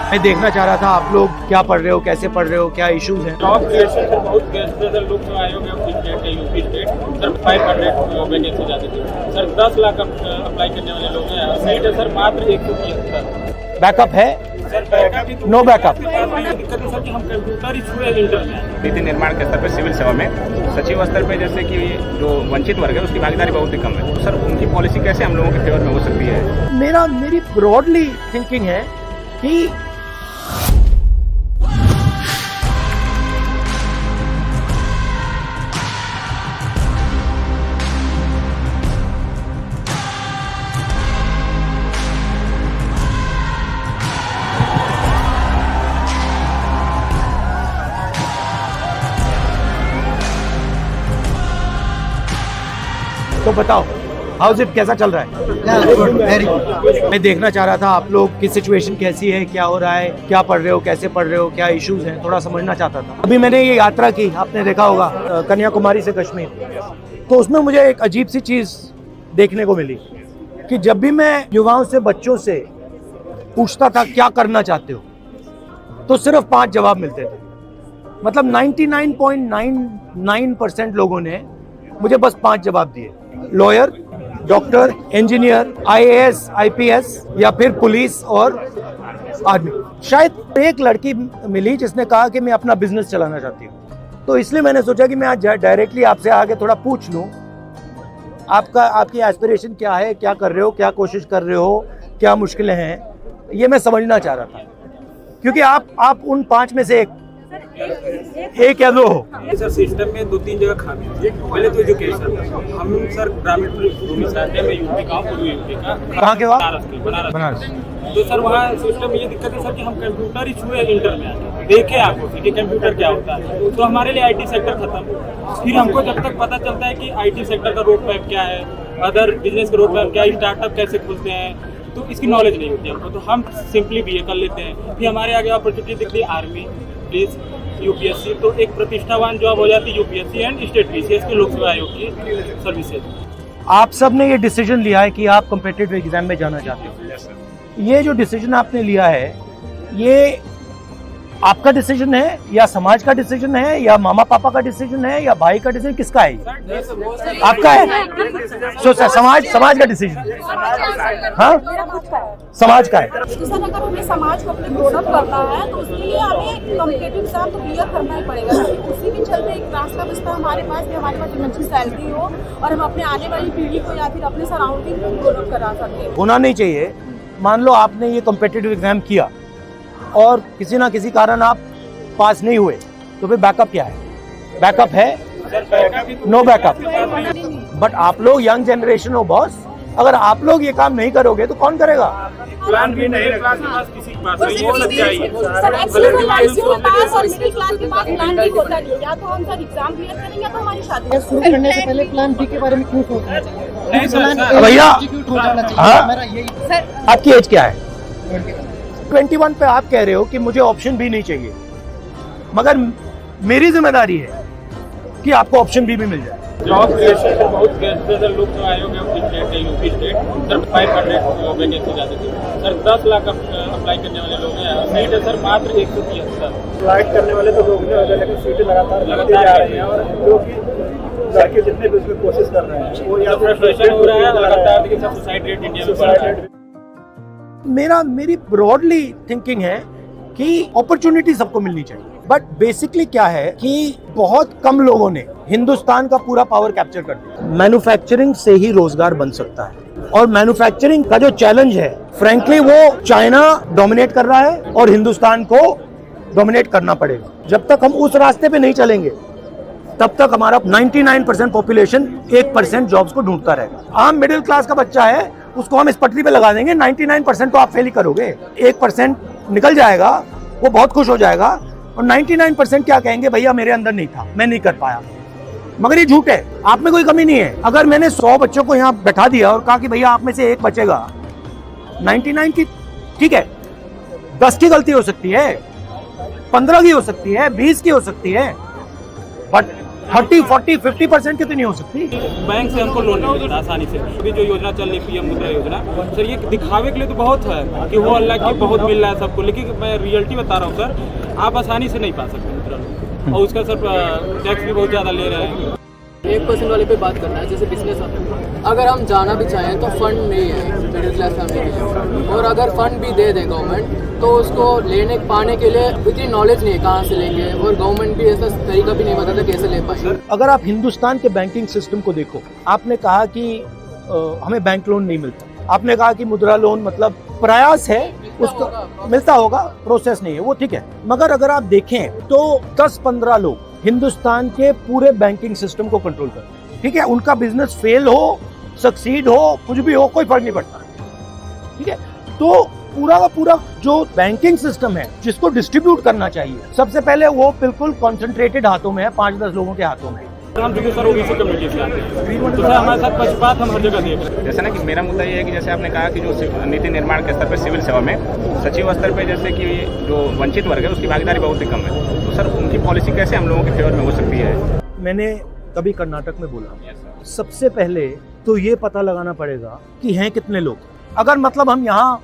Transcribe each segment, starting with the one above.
मैं देखना चाह रहा था आप लोग क्या पढ़ रहे हो, कैसे पढ़ रहे हो, क्या इश्यूज हैं। जॉब क्रिएशन सर बहुत स्पेशल लोग जो आयोग है अपनी स्टेट है, यूपी स्टेट सर 500 वैकेंसी जाती थी सर, 10 लाख अप्लाई करने वाले लोग हैं। सीट है सर मात्र 173। बैकअप है? No backup. दिक्कत है सर कि हम कंप्यूटर ही छुए इंटर में। नीति निर्माण के स्तर पर सिविल सेवा में सचिव स्तर पे जैसे कि जो वंचित वर्ग है उसकी भागीदारी बहुत ही कम है, तो सर उनकी पॉलिसी कैसे हम लोगों के फेवर में हो सकती है? मेरी ब्रॉडली थिंकिंग है कि तो बताओ हाउस इट कैसा चल रहा है? मैं देखना चाह रहा था आप लोग की सिचुएशन कैसी है, क्या हो रहा है, क्या पढ़ रहे हो, कैसे पढ़ रहे हो, क्या इश्यूज हैं, थोड़ा समझना चाहता था। अभी मैंने ये यात्रा की, आपने देखा होगा, कन्याकुमारी से कश्मीर, तो उसमें मुझे एक अजीब सी चीज देखने को मिली कि जब भी मैं युवाओं से, बच्चों से पूछता था क्या करना चाहते हो, तो सिर्फ 5 जवाब मिलते थे। मतलब 99.99% लोगों ने मुझे बस 5 जवाब दिए। Lawyer, doctor, engineer, IAS, IPS या फिर पुलिस और आर्मी। शायद एक लड़की मिली जिसने कहा कि मैं अपना बिजनेस चलाना चाहती हूँ। तो इसलिए मैंने सोचा कि मैं आज डायरेक्टली आपसे आगे थोड़ा पूछ लूँ, आपकी एस्पिरेशन क्या है, क्या कर रहे हो, क्या कोशिश कर रहे हो, क्या मुश्किलें हैं, ये मैं समझना चाह रहा था। क्योंकि आप उन 5 में से एक या 2 हो। सर सिस्टम में 2-3 जगह खामी है। पहले तो एजुकेशन, हम सर ग्रामीण भूमि से आते हैं, मैं यूपी का, पूर्व यूपी का। कहाँ के वहाँ? बनारस। तो सर वहाँ सिस्टम में ये दिक्कत है सर कि हम कंप्यूटर ही छुए इंटर में आते, देखे आपको कि कंप्यूटर क्या होता है, तो हमारे लिए IT सेक्टर खत्म। फिर हमको जब तक पता चलता है कि IT सेक्टर का रोड मैप क्या है, अदर बिजनेस का रोड मैप क्या है, स्टार्टअप कैसे खुलते हैं, तो इसकी नॉलेज नहीं होती हमको, तो हम सिंपली BA कर लेते हैं। फिर हमारे आगे अपॉर्चुनिटी दिखती है आर्मी, पुलिस, UPSC, तो एक प्रतिष्ठावान जॉब हो जाती है UPSC एंड स्टेट PCS के लोक सेवा आयोग की सर्विसेज। आप सब ने ये डिसीजन लिया है कि आप कॉम्पिटिटिव एग्जाम में जाना चाहते हो। ये जो डिसीजन आपने लिया है, ये आपका डिसीजन है या समाज का डिसीजन है या मामा पापा का डिसीजन है या भाई का डिसीजन, किसका है? आपका है। समाज का डिसीजन है। हाँ, समाज का है। तो सर अगर हमें समाज को अपने ग्रोन अप करना है तो उसके लिए हमें कॉम्पिटिटिव एग्जाम तो क्लियर करना ही पड़ेगा। उसी के चलते एक रास्ता बचता है हमारे पास कि हमारे पास एक अच्छी सैलरी हो और हम अपने आने वाली पीढ़ी को या फिर अपने सराउंडिंग को ग्रोन अप करा सकें। होना नहीं चाहिए। मान लो आपने ये कॉम्पिटिटिव एग्जाम किया और किसी ना किसी कारण आप पास नहीं हुए, तो फिर बैकअप क्या है? बैकअप है? No backup. बट आप लोग यंग जनरेशन हो बॉस, अगर आप लोग ये काम नहीं करोगे तो कौन करेगा? प्लान भी नहीं है क्लास के पास, किसी के पास नहीं, ये सच्चाई है। सर एक्चुअली लाइफ के पास और मिडिल क्लास के पास प्लान नहीं होता नहीं, या तो हम सर एग्जाम क्लियर करेंगे या तो हमारी शादी। शुरू करने से पहले प्लान B के बारे में क्यों सोचना चाहिए? नहीं सर, भैया, एग्जीक्यूट हो जाना चाहिए। हाँ? मेरा यही आपकी एज क्या है? 21 पे आप कह रहे हो कि मुझे ऑप्शन भी नहीं चाहिए, मगर मेरी जिम्मेदारी है कि आपको ऑप्शन भी मिल जाए। जॉब क्रिएशन सर बहुत स्पेशल लोग जो आयोग है अपनी स्टेट है, यूपी स्टेट सर 500 वैकेंसी जाती थी सर, 10 लाख अप्लाई करने वाले लोग हैं। सीट है सर मात्र 173। अप्लाई करने वाले तो लोग नहीं, लेकिन सीटें लगातार जा रही हैं और जो कि लड़के जितने भी उसमें कोशिश कर रहे हैं वो या फ्रस्ट्रेशन हो रहा है लगातार, देखिए सब सुसाइड रेट इंडिया में बढ़ रहा है। मेरी ब्रॉडली थिंकिंग है कि अपॉर्चुनिटी सबको मिलनी चाहिए, बट बेसिकली क्या है कि बहुत कम लोगों ने हिंदुस्तान का पूरा पावर कैप्चर कर दिया। मैन्युफैक्चरिंग से ही रोजगार बन सकता है, और मैन्युफैक्चरिंग का जो चैलेंज है, फ्रैंकली वो चाइना डोमिनेट कर रहा है और हिंदुस्तान को डोमिनेट करना पड़ेगा। जब तक हम उस रास्ते पे नहीं चलेंगे तब तक हमारा 99% पॉपुलेशन 1% जॉब्स को ढूंढता रहेगा। आम मिडिल क्लास का बच्चा है, उसको हम इस पटरी पे लगा देंगे, 99% तो आप फेल ही करोगे। 1% निकल जाएगा, वो बहुत खुश हो जाएगा, और 99% क्या कहेंगे, भैया मेरे अंदर नहीं था, मैं नहीं कर पाया। मगर ये झूठ है, आप में कोई कमी नहीं है। अगर मैंने 100 बच्चों को यहाँ बैठा दिया और कहा कि भैया आप में से एक बचेगा, 99 की ठीक है, 10 की गलती हो सकती है, 15 की हो सकती है, 20 की हो सकती है, बट 40-50% कितनी हो सकती? बैंक से हमको लोन नहीं मिलता आसानी से। अभी जो योजना चल रही पीएम मुद्रा योजना, सर ये दिखावे के लिए तो बहुत है कि वो अल्लाह की बहुत मिल रहा है सबको, लेकिन मैं रियलिटी बता रहा हूँ सर, आप आसानी से नहीं पा सकते मुद्रा लोन, और उसका सर टैक्स भी बहुत ज़्यादा ले रहे हैं। 1% वाले पे बात करना है, जैसे बिजनेस अगर हम जाना भी चाहें तो फंड नहीं है मिडिल क्लास फैमिली के लिए, और अगर फंड भी दे गवर्नमेंट तो उसको लेने पाने के लिए इतनी नॉलेज नहीं है कहाँ से लेंगे, और गवर्नमेंट भी ऐसा तरीका भी नहीं बताता कैसे ले पाए। अगर आप हिंदुस्तान के बैंकिंग सिस्टम को देखो, आपने कहा कि हमें बैंक लोन नहीं मिलता, आपने कहा कि मुद्रा लोन मतलब प्रयास है उसको मिलता होगा, प्रोसेस नहीं है, वो ठीक है, मगर अगर आप देखें तो 10-15 लोग हिंदुस्तान के पूरे बैंकिंग सिस्टम को कंट्रोल करते हैं, ठीक है, उनका बिजनेस फेल हो, सक्सीड हो, कुछ भी हो, कोई फर्क नहीं पड़ता, ठीक है। तो पूरा का पूरा जो बैंकिंग सिस्टम है जिसको डिस्ट्रीब्यूट करना चाहिए, सबसे पहले वो बिल्कुल कॉन्सेंट्रेटेड हाथों में है, 5-10 लोगों के हाथों में। हम देखिए सर ओबीसी कम्युनिटी से आते हैं, तो सर हमारे साथ पक्षपात हम हर जगह देख रहे हैं। जैसे ना कि मेरा मुद्दा ये है कि जैसे आपने कहा कि जो नीति निर्माण के स्तर पर सिविल सेवा में सचिव स्तर पे जैसे कि जो वंचित वर्ग है उसकी भागीदारी बहुत ही कम है, तो सर उनकी पॉलिसी कैसे हम लोगों के फेवर में हो सकती है? मैंने कभी कर्नाटक में बोला, सबसे पहले तो ये पता लगाना पड़ेगा कि हैं कितने लोग। अगर मतलब हम यहाँ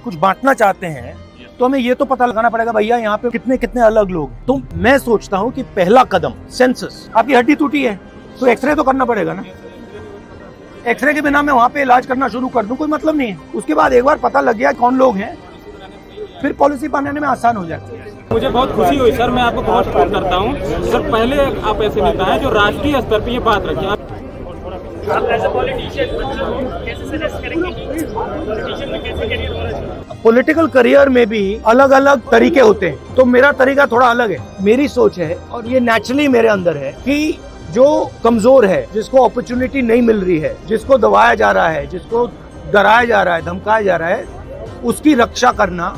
कुछ बांटना चाहते हैं तो हमें ये तो पता लगाना पड़ेगा भैया यहाँ पे कितने कितने अलग लोग। तो मैं सोचता हूँ कि पहला कदम सेंसस। आपकी हड्डी टूटी है तो एक्सरे तो करना पड़ेगा ना, एक्सरे के बिना मैं वहाँ पे इलाज करना शुरू कर दूं कोई मतलब नहीं है। उसके बाद एक बार पता लग गया कौन लोग हैं, फिर पॉलिसी बनाने में आसान हो जाती है। मुझे बहुत खुशी हुई सर, मैं आपको बहुत सपोर्ट करता हूँ सर। पहले आप ऐसे नेता हैं जो राष्ट्रीय स्तर पे ये बात रखिए। आप पॉलिटिकल करियर में भी अलग अलग तरीके होते हैं, तो मेरा तरीका थोड़ा अलग है। मेरी सोच है और ये नेचुरली मेरे अंदर है कि जो कमजोर है, जिसको अपॉर्चुनिटी नहीं मिल रही है, जिसको दबाया जा रहा है, जिसको डराया जा रहा है, धमकाया जा रहा है, उसकी रक्षा करना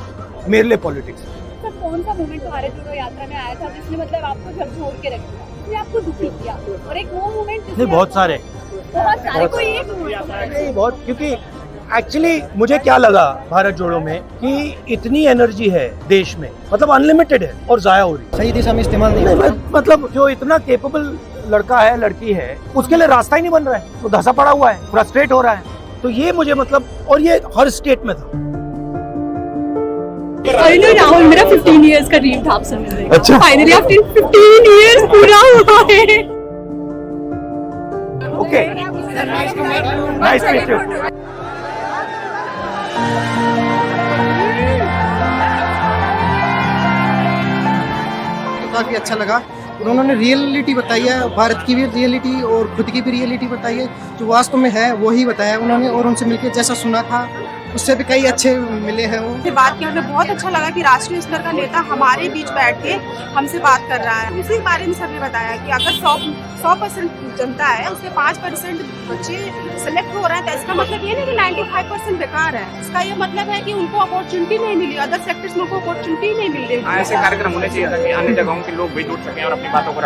मेरे लिए पॉलिटिक्स है। सर कौन सा मोमेंट भारत जोड़ो यात्रा में आया था जिसने मतलब आपको झकझोर के रख दिया, जिसने आपको दुखी किया, और एक वो मोमेंट? बहुत सारे कोई एक नहीं, बहुत, क्योंकि एक्चुअली मुझे क्या लगा भारत जोड़ो में कि इतनी एनर्जी है देश में, मतलब अनलिमिटेड है और जाया हो रही है, सही दिशा में इस्तेमाल नहीं। मतलब जो इतना केपेबल लड़का है, लड़की है, उसके लिए रास्ता ही नहीं बन रहा है, वो धंसा पड़ा हुआ है, फ्रस्ट्रेट हो रहा है। तो ये मुझे मतलब, और ये हर स्टेट में था। राहुल मेरा 15 इयर्स का ड्रीम था आपसे मिलने का। अच्छा। फाइनली आफ्टर 15 इयर्स पूरा हुआ है। Okay, nice to meet you. काफी अच्छा लगा, उन्होंने रियलिटी बताई है, भारत की भी रियलिटी और खुद की भी रियलिटी बताई है, जो वास्तव में है वही बताया उन्होंने। और उनसे मिलकर जैसा सुना था उससे भी कई अच्छे मिले हैं। वो बात की हमें बहुत अच्छा लगा कि राष्ट्रीय स्तर का नेता हमारे बीच बैठ के हमसे बात कर रहा है। उसी बारे में सबने बताया कि अगर 100% जनता है, उसके 5% बच्चे सेलेक्ट हो रहे हैं, तो इसका मतलब ये नहीं कि 95% बेकार है। इसका ये मतलब है कि उनको अपॉर्चुनिटी नहीं मिली, अदर सेक्टर्स में उनको अपॉर्चुनिटी नहीं मिल रही। ऐसे कार्यक्रम होने चाहिए ताकि अन्य जगहों के लोग भी जुड़ सकें और अपनी बातों को